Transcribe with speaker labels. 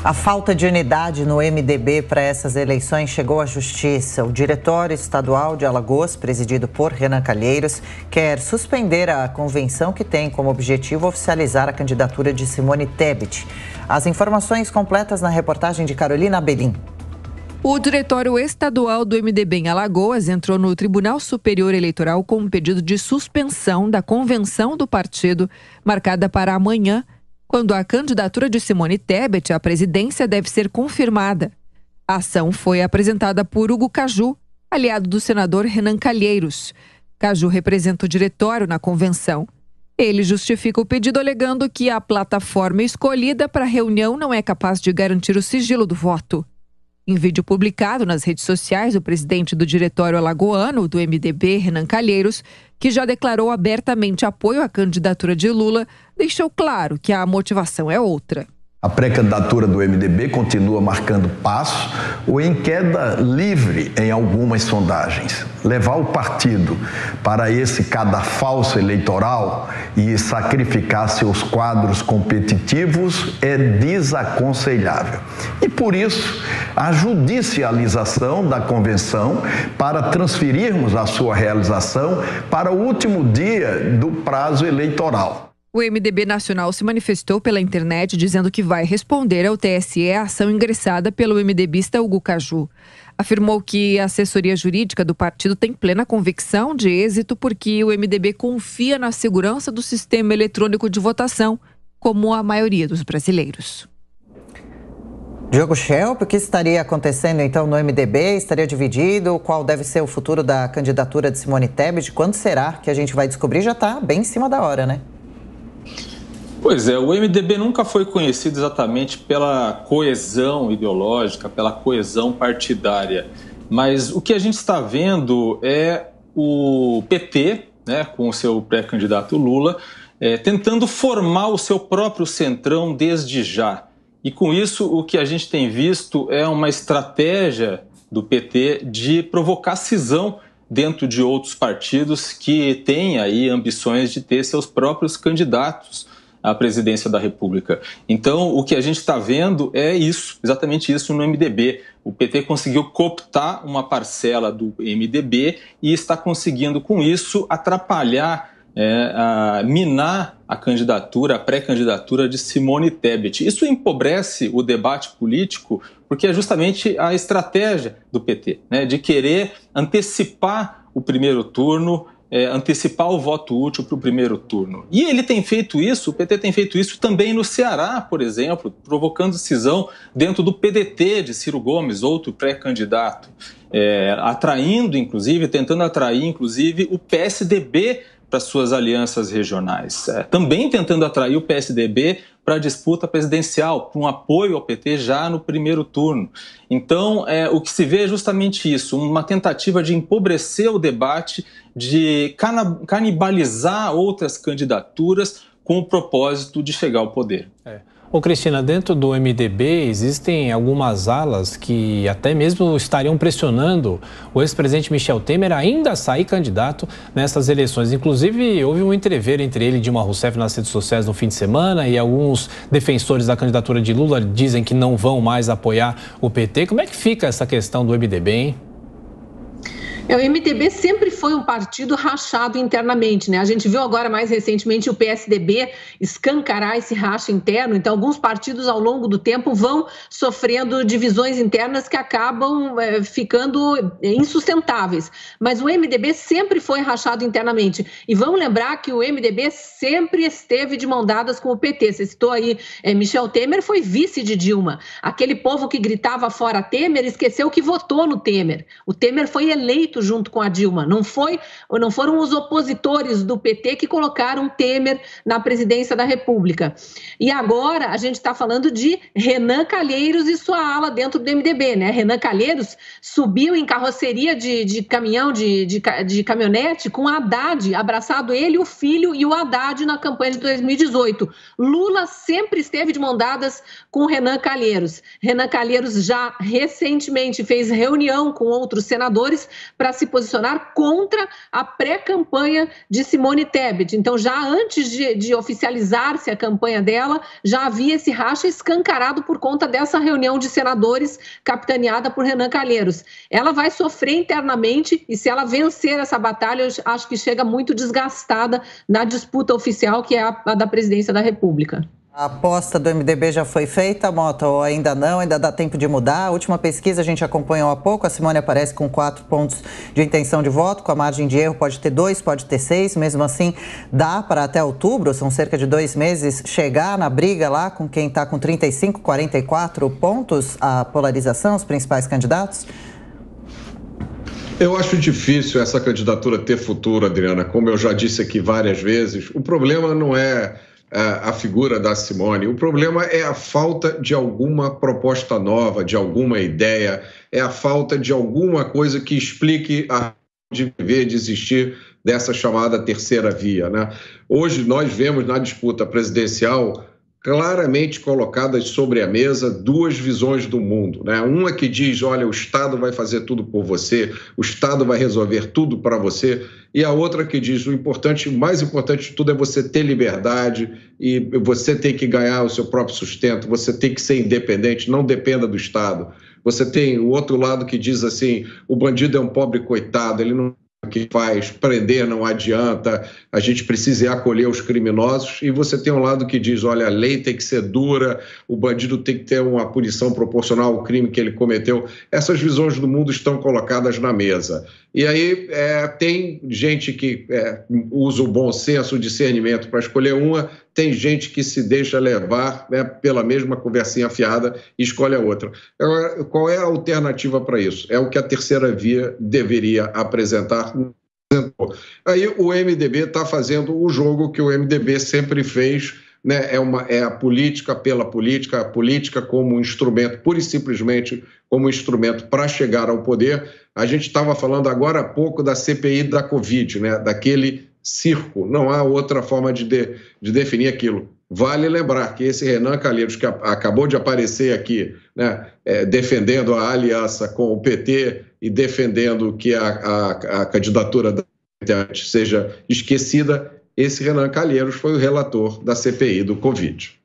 Speaker 1: A falta de unidade no MDB para essas eleições chegou à Justiça. O Diretório Estadual de Alagoas, presidido por Renan Calheiros, quer suspender a convenção que tem como objetivo oficializar a candidatura de Simone Tebet. As informações completas na reportagem de Carolina Abelim.
Speaker 2: O Diretório Estadual do MDB em Alagoas entrou no Tribunal Superior Eleitoral com um pedido de suspensão da convenção do partido, marcada para amanhã, quando a candidatura de Simone Tebet à presidência deve ser confirmada. A ação foi apresentada por Hugo Caju, aliado do senador Renan Calheiros. Caju representa o diretório na convenção. Ele justifica o pedido alegando que a plataforma escolhida para a reunião não é capaz de garantir o sigilo do voto. Em vídeo publicado nas redes sociais, o presidente do diretório alagoano do MDB, Renan Calheiros, que já declarou abertamente apoio à candidatura de Lula, deixou claro que a motivação é outra.
Speaker 3: A pré-candidatura do MDB continua marcando passo ou em queda livre em algumas sondagens. Levar o partido para esse cadafalso eleitoral e sacrificar seus quadros competitivos é desaconselhável. E por isso, a judicialização da convenção para transferirmos a sua realização para o último dia do prazo eleitoral.
Speaker 2: O MDB Nacional se manifestou pela internet dizendo que vai responder ao TSE a ação ingressada pelo MDBista Hugo Caju. Afirmou que a assessoria jurídica do partido tem plena convicção de êxito porque o MDB confia na segurança do sistema eletrônico de votação, como a maioria dos brasileiros.
Speaker 1: Diogo Schelp, o que estaria acontecendo então no MDB? Estaria dividido? Qual deve ser o futuro da candidatura de Simone Tebet? Quando será que a gente vai descobrir? Já está bem em cima da hora, né?
Speaker 4: Pois é, o MDB nunca foi conhecido exatamente pela coesão ideológica, pela coesão partidária. Mas o que a gente está vendo é o PT, né, com o seu pré-candidato Lula, tentando formar o seu próprio centrão desde já. E com isso, o que a gente tem visto é uma estratégia do PT de provocar cisão dentro de outros partidos que têm aí ambições de ter seus próprios candidatos à presidência da República. Então, o que a gente está vendo é isso, exatamente isso no MDB. O PT conseguiu cooptar uma parcela do MDB e está conseguindo, com isso, atrapalhar, minar a candidatura, a pré-candidatura de Simone Tebet. Isso empobrece o debate político, porque é justamente a estratégia do PT, né, de querer antecipar o primeiro turno, antecipar o voto útil para o primeiro turno. E ele tem feito isso, o PT tem feito isso também no Ceará, por exemplo, provocando cisão dentro do PDT de Ciro Gomes, outro pré-candidato, tentando atrair, inclusive, o PSDB para suas alianças regionais. Também tentando atrair o PSDB para a disputa presidencial, com apoio ao PT já no primeiro turno. Então, o que se vê é justamente isso, uma tentativa de empobrecer o debate, de canibalizar outras candidaturas com o propósito de chegar ao poder.
Speaker 5: Ô Cristina, dentro do MDB existem algumas alas que até mesmo estariam pressionando o ex-presidente Michel Temer a ainda sair candidato nessas eleições. Inclusive, houve um entrever entre ele e Dilma Rousseff nas redes sociais no fim de semana e alguns defensores da candidatura de Lula dizem que não vão mais apoiar o PT. Como é que fica essa questão do MDB, hein?
Speaker 6: O MDB sempre foi um partido rachado internamente, né? A gente viu agora mais recentemente o PSDB escancarar esse racha interno, então alguns partidos ao longo do tempo vão sofrendo divisões internas que acabam ficando insustentáveis. Mas o MDB sempre foi rachado internamente. E vamos lembrar que o MDB sempre esteve de mão dadas com o PT. Você citou aí, Michel Temer foi vice de Dilma. Aquele povo que gritava fora Temer esqueceu que votou no Temer. O Temer foi eleito junto com a Dilma. Não foram os opositores do PT que colocaram Temer na presidência da República. E agora a gente está falando de Renan Calheiros e sua ala dentro do MDB, né? Renan Calheiros subiu em carroceria de caminhão, de caminhonete com Haddad, abraçado ele, o filho e o Haddad na campanha de 2018. Lula sempre esteve de mão dadas com Renan Calheiros. Renan Calheiros já recentemente fez reunião com outros senadores para para se posicionar contra a pré-campanha de Simone Tebet. Então, já antes de oficializar-se a campanha dela, já havia esse racha escancarado por conta dessa reunião de senadores capitaneada por Renan Calheiros. Ela vai sofrer internamente e, se ela vencer essa batalha, eu acho que chega muito desgastada na disputa oficial, que é a da presidência da República.
Speaker 1: A aposta do MDB já foi feita, Mota, ou ainda não? Ainda dá tempo de mudar? A última pesquisa a gente acompanhou há pouco, a Simone aparece com 4 pontos de intenção de voto, com a margem de erro pode ter 2, pode ter 6, mesmo assim dá para até outubro, são cerca de 2 meses, chegar na briga lá com quem está com 35, 44 pontos, a polarização, os principais candidatos?
Speaker 7: Eu acho difícil essa candidatura ter futuro, Adriana, como eu já disse aqui várias vezes. O problema não é a figura da Simone, o problema é a falta de alguma proposta nova, de alguma ideia, é a falta de alguma coisa que explique a de viver, de existir dessa chamada terceira via, né? Hoje nós vemos na disputa presidencial claramente colocadas sobre a mesa 2 visões do mundo, né? Uma que diz, olha, o Estado vai fazer tudo por você, o Estado vai resolver tudo para você, e a outra que diz, o mais importante de tudo é você ter liberdade e você tem que ganhar o seu próprio sustento, você tem que ser independente, não dependa do Estado. Você tem o outro lado que diz assim, o bandido é um pobre coitado, ele não que faz, prender não adianta, a gente precisa acolher os criminosos, e você tem um lado que diz, olha, a lei tem que ser dura, o bandido tem que ter uma punição proporcional ao crime que ele cometeu. Essas visões do mundo estão colocadas na mesa. E aí tem gente que usa o bom senso, o discernimento para escolher uma, tem gente que se deixa levar, né, pela mesma conversinha fiada e escolhe a outra. Agora, qual é a alternativa para isso? É o que a terceira via deveria apresentar. Aí o MDB está fazendo o jogo que o MDB sempre fez, né? É a política pela política, a política como um instrumento, pura e simplesmente como um instrumento para chegar ao poder. A gente estava falando agora há pouco da CPI da Covid, né? Daquele circo, não há outra forma de definir aquilo. Vale lembrar que esse Renan Calheiros, que acabou de aparecer aqui, né, defendendo a aliança com o PT e defendendo que a candidatura da seja esquecida, esse Renan Calheiros foi o relator da CPI do Covid.